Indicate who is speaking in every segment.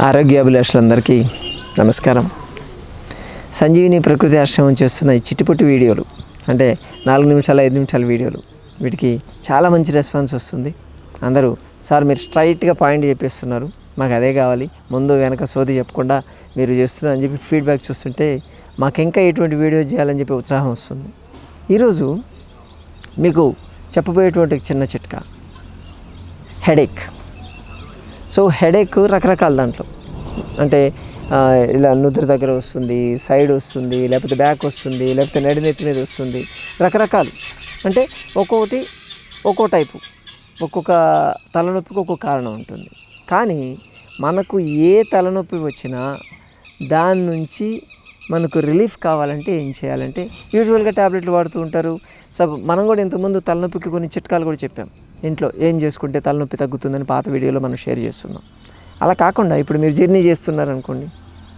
Speaker 1: ఆరోగ్యాభిలాషులందరికీ నమస్కారం. సంజీవిని ప్రకృతి ఆశ్రమం చేస్తున్న ఈ చిట్టిపొట్టి వీడియోలు అంటే 4 నిమిషాల 5 నిమిషాల వీడియోలు, వీటికి చాలా మంచి రెస్పాన్స్ వస్తుంది. అందరూ సార్ మీరు స్ట్రైట్గా పాయింట్ చెప్పేస్తున్నారు, మాకు అదే కావాలి, ముందు వెనక సోది చెప్పకుండా మీరు చేస్తున్నారు అని చెప్పి ఫీడ్బ్యాక్ చూస్తుంటే మాకు ఇంకా ఎటువంటి వీడియో చేయాలని చెప్పి ఉత్సాహం వస్తుంది. ఈరోజు మీకు చెప్పబోయేటువంటి చిన్న చిట్కా హెడేక్. సో హెడేక్ రకరకాల దాంట్లో అంటే ఇలా నుదురు దగ్గర వస్తుంది, సైడ్ వస్తుంది, లేకపోతే బ్యాక్ వస్తుంది, లేకపోతే నడినెత్తి మీద వస్తుంది, రకరకాలు. అంటే ఒక్కొక్కటి ఒక్కో టైపు, ఒక్కొక్క తలనొప్పికి ఒక్కొక్క కారణం ఉంటుంది. కానీ మనకు ఏ తలనొప్పి వచ్చినా దాని నుంచి మనకు రిలీఫ్ కావాలంటే ఏం చేయాలంటే యూజువల్గా ట్యాబ్లెట్లు వాడుతూ ఉంటారు. మనం కూడా ఇంతకుముందు తలనొప్పికి కొన్ని చిట్కాలు కూడా చెప్పాం, ఇంట్లో ఏం చేసుకుంటే తలనొప్పి తగ్గుతుందని పాత వీడియోలో మనం షేర్ చేస్తున్నాం. అలా కాకుండా ఇప్పుడు మీరు జర్నీ చేస్తున్నారు అనుకోండి,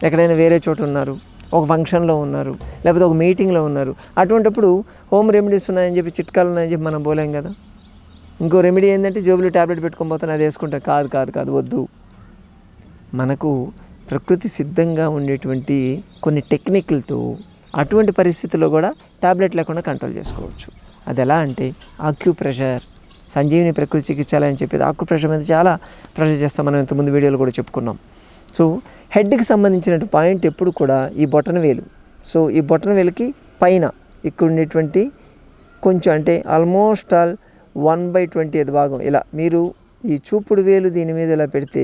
Speaker 1: ఎక్కడైనా వేరే చోట ఉన్నారు, ఒక ఫంక్షన్లో ఉన్నారు, లేకపోతే ఒక మీటింగ్లో ఉన్నారు, అటువంటిప్పుడు హోమ్ రెమెడీస్ ఉన్నాయని చెప్పి చిట్కాలు ఉన్నాయని చెప్పి మనం పోలేం కదా. ఇంకో రెమెడీ ఏంటంటే జోబులో ట్యాబ్లెట్ పెట్టుకొని పోతాను అది వేసుకుంటారు, కాదు వద్దు. మనకు ప్రకృతి సిద్ధంగా ఉండేటువంటి కొన్ని టెక్నిక్లతో అటువంటి పరిస్థితుల్లో కూడా ట్యాబ్లెట్ లేకుండా కంట్రోల్ చేసుకోవచ్చు. అది ఎలా అంటే ఆక్యుప్రెషర్. సంజీవిని ప్రకృతి చికిత్సాలయం అని చెప్పేది ఆక్యుప్రెషర్ మీద చాలా ప్రెషర్ చేస్తాం, మనం ఇంతకుముందు వీడియోలో కూడా చెప్పుకున్నాం. సో హెడ్కి సంబంధించిన పాయింట్ ఎప్పుడు కూడా ఈ బొటన వేలు. సో ఈ బొటన వేలుకి పైన ఇక్కడ ఉండేటువంటి కొంచెం అంటే ఆల్మోస్ట్ ఆల్ 1/20 భాగం ఇలా మీరు ఈ చూపుడు వేలు దీని మీద ఇలా పెడితే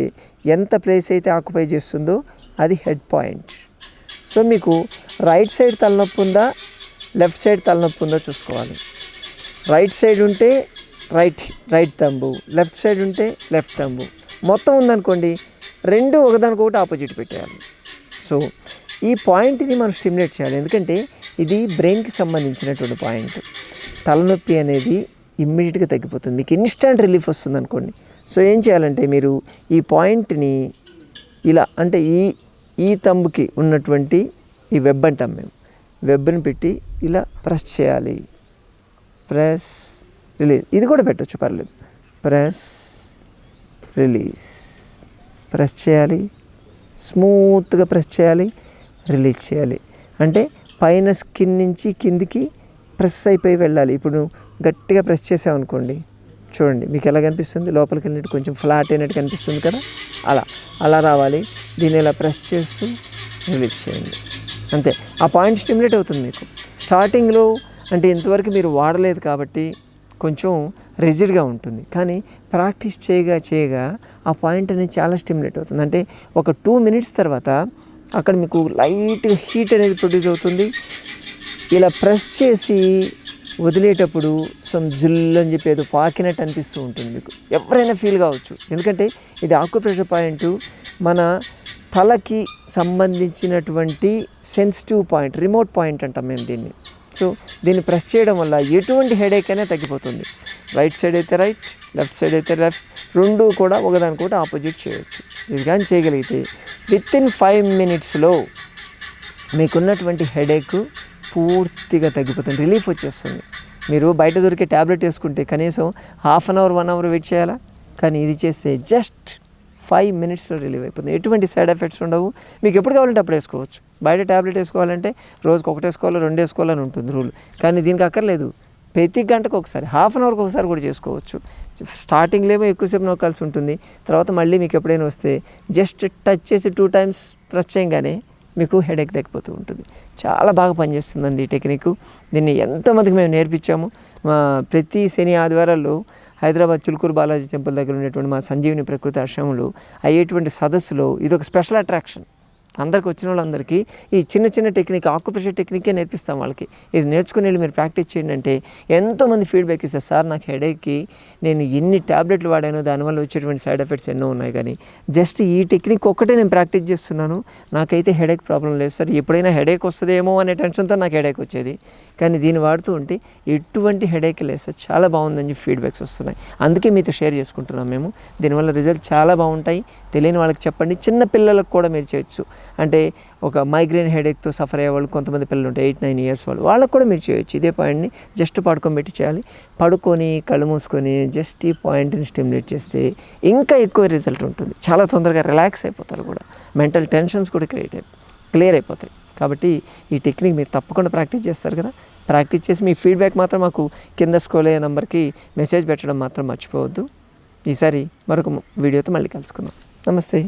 Speaker 1: ఎంత ప్లేస్ అయితే ఆక్యుపై చేస్తుందో అది హెడ్ పాయింట్. సో మీకు రైట్ సైడ్ తలనొప్పి ఉందా, లెఫ్ట్ సైడ్ తలనొప్పి ఉందో చూసుకోవాలి. రైట్ సైడ్ ఉంటే రైట్ తంబు, లెఫ్ట్ సైడ్ ఉంటే లెఫ్ట్ తంబు. మొత్తం ఉందనుకోండి, రెండు ఒకదానికొకటి ఆపోజిట్ పెట్టేయాలి. సో ఈ పాయింట్ని మనం స్టిమ్యులేట్ చేయాలి, ఎందుకంటే ఇది బ్రెయిన్కి సంబంధించినటువంటి పాయింట్. తలనొప్పి అనేది ఇమ్మీడియట్గా తగ్గిపోతుంది, మీకు ఇన్స్టెంట్ రిలీఫ్ వస్తుంది అనుకోండి. సో ఏం చేయాలంటే మీరు ఈ పాయింట్ని ఇలా అంటే ఈ తంబుకి ఉన్నటువంటి ఈ వెబ్ అంటాం మేము, వెబ్ని పెట్టి ఇలా ప్రెస్ చేయాలి. ప్రెస్ రిలీజ్, ఇది కూడా పెట్టచ్చు పర్లేదు. ప్రెస్ రిలీజ్, ప్రెస్ చేయాలి, స్మూత్గా ప్రెస్ చేయాలి, రిలీజ్ చేయాలి. అంటే పైన స్కిన్ నుంచి కిందికి ప్రెస్ అయిపోయి వెళ్ళాలి. ఇప్పుడు గట్టిగా ప్రెస్ చేసామనుకోండి, చూడండి మీకు ఎలా కనిపిస్తుంది, లోపలికి వెళ్ళినట్టు కొంచెం ఫ్లాట్ అయినట్టు కనిపిస్తుంది కదా, అలా రావాలి. దీన్ని ఇలా ప్రెస్ చేస్తూ రిలీజ్ చేయండి, అంతే. ఆ పాయింట్ స్టిమ్యులేట్ అవుతుంది మీకు. స్టార్టింగ్లో అంటే ఇంతవరకు మీరు వాడలేదు కాబట్టి కొంచెం రిజిడ్గా ఉంటుంది, కానీ ప్రాక్టీస్ చేయగా ఆ పాయింట్ అనేది చాలా స్టిమ్యులేట్ అవుతుంది. అంటే ఒక 2 minutes తర్వాత అక్కడ మీకు లైట్గా హీట్ అనేది ప్రొడ్యూస్ అవుతుంది. ఇలా ప్రెస్ చేసి వదిలేటప్పుడు జిల్ అని చెప్పి ఏదో పాకినట్టు అనిపిస్తూ ఉంటుంది మీకు, ఎవరైనా ఫీల్ కావచ్చు. ఎందుకంటే ఇది ఆక్యుప్రెషర్ పాయింట్, మన తలకి సంబంధించినటువంటి సెన్సిటివ్ పాయింట్, రిమోట్ పాయింట్ అంటాం మేము దీన్ని. సో దీన్ని ప్రెస్ చేయడం వల్ల ఎటువంటి హెడేక్ అయినా తగ్గిపోతుంది. రైట్ సైడ్ అయితే రైట్, లెఫ్ట్ సైడ్ అయితే లెఫ్ట్, రెండు కూడా ఒకదానికొకటి ఆపోజిట్ చేయవచ్చు. ఇది కానీ చేయగలిగితే వితిన్ 5 minutesలో మీకున్నటువంటి హెడేక్ పూర్తిగా తగ్గిపోతుంది, రిలీఫ్ వచ్చేస్తుంది. మీరు బయట దొరికే ట్యాబ్లెట్ వేసుకుంటే కనీసం 1/2 hour 1 hour వెయిట్ చేయాలా, కానీ ఇది చేస్తే జస్ట్ 5 minutesలో రిలీవ్ అయిపోతుంది. ఎటువంటి సైడ్ ఎఫెక్ట్స్ ఉండవు, మీకు ఎప్పుడు కావాలంటే అప్పుడు వేసుకోవచ్చు. బయట ట్యాబ్లెట్ వేసుకోవాలంటే రోజుకి 1 వేసుకోవాలో 2 వేసుకోవాలని ఉంటుంది రూల్, కానీ దీనికి అక్కర్లేదు. ప్రతి గంటకు ఒకసారి, 1/2 hourకి ఒకసారి కూడా చేసుకోవచ్చు. స్టార్టింగ్లో ఏమో ఎక్కువసేపు నొక్కాల్సి ఉంటుంది, తర్వాత మళ్ళీ మీకు ఎప్పుడైనా వస్తే జస్ట్ టచ్ చేసి 2 times ప్రెస్ చేయగానే మీకు హెడేక్ తగ్గిపోతూ ఉంటుంది. చాలా బాగా పనిచేస్తుందండి ఈ టెక్నిక్. దీన్ని ఎంతోమందికి మేము నేర్పించాము. ప్రతి శని ఆదివారాల్లో హైదరాబాద్ చిలుకూరు బాలాజీ టెంపుల్ దగ్గర ఉండేటువంటి మా సంజీవిని ప్రకృతి ఆశ్రమంలో అయ్యేటువంటి సదస్సులో ఇది ఒక స్పెషల్ అట్రాక్షన్. అందరికి వచ్చిన వాళ్ళందరికీ ఈ చిన్న టెక్నిక్, ఆక్యుప్రెషర్ టెక్నికే నేర్పిస్తాం వాళ్ళకి. ఇది నేర్చుకుని వెళ్ళి మీరు ప్రాక్టీస్ చేయండి అంటే ఎంతోమంది ఫీడ్బ్యాక్ ఇస్తారు, సార్ నాకు హెడేక్కి నేను ఎన్ని ట్యాబ్లెట్లు వాడాను, దానివల్ల వచ్చేటువంటి సైడ్ ఎఫెక్ట్స్ ఎన్నో ఉన్నాయి, కానీ జస్ట్ ఈ టెక్నిక్ ఒక్కటే నేను ప్రాక్టీస్ చేస్తున్నాను, నాకైతే హెడేక్ ప్రాబ్లం లేదు సార్. ఎప్పుడైనా హెడేక్ వస్తుందేమో అనే టెన్షన్తో నాకు హెడేక్ వచ్చేది, కానీ దీన్ని వాడుతూ ఉంటే ఎటువంటి హెడేక్ లేదు సార్, చాలా బాగుందని చెప్పి ఫీడ్బ్యాక్స్ వస్తున్నాయి. అందుకే మీతో షేర్ చేసుకుంటున్నాం మేము. దీనివల్ల రిజల్ట్ చాలా బాగుంటాయి. తెలియని వాళ్ళకి చెప్పండి, చిన్న పిల్లలకు కూడా మీరు చేయొచ్చు. అంటే ఒక మైగ్రేన్ హెడేక్తో సఫర్ అయ్యే వాళ్ళు కొంతమంది పిల్లలు ఉంటాయి, 8-9 years వాళ్ళకు కూడా మీరు చేయొచ్చు. ఇదే పాయింట్ని జస్ట్ పడుకోబెట్టి చేయాలి. పడుకొని కళ్ళు మూసుకొని జస్ట్ ఈ పాయింట్ని స్టిమ్యులేట్ చేస్తే ఇంకా ఎక్కువ రిజల్ట్ ఉంటుంది. చాలా తొందరగా రిలాక్స్ అయిపోతారు కూడా. మెంటల్ టెన్షన్స్ కూడా క్లియర్ అయిపోతాయి. కాబట్టి ఈ టెక్నిక్ మీరు తప్పకుండా ప్రాక్టీస్ చేస్తారు కదా. ప్రాక్టీస్ చేసి మీ ఫీడ్బ్యాక్ మాత్రం మాకు కింద స్క్రోల్ అయ్యే నెంబర్కి మెసేజ్ పెట్టడం మాత్రం మర్చిపోవద్దు. ఈసారి మరొక వీడియోతో మళ్ళీ కలుసుకుందాం. నమస్తే.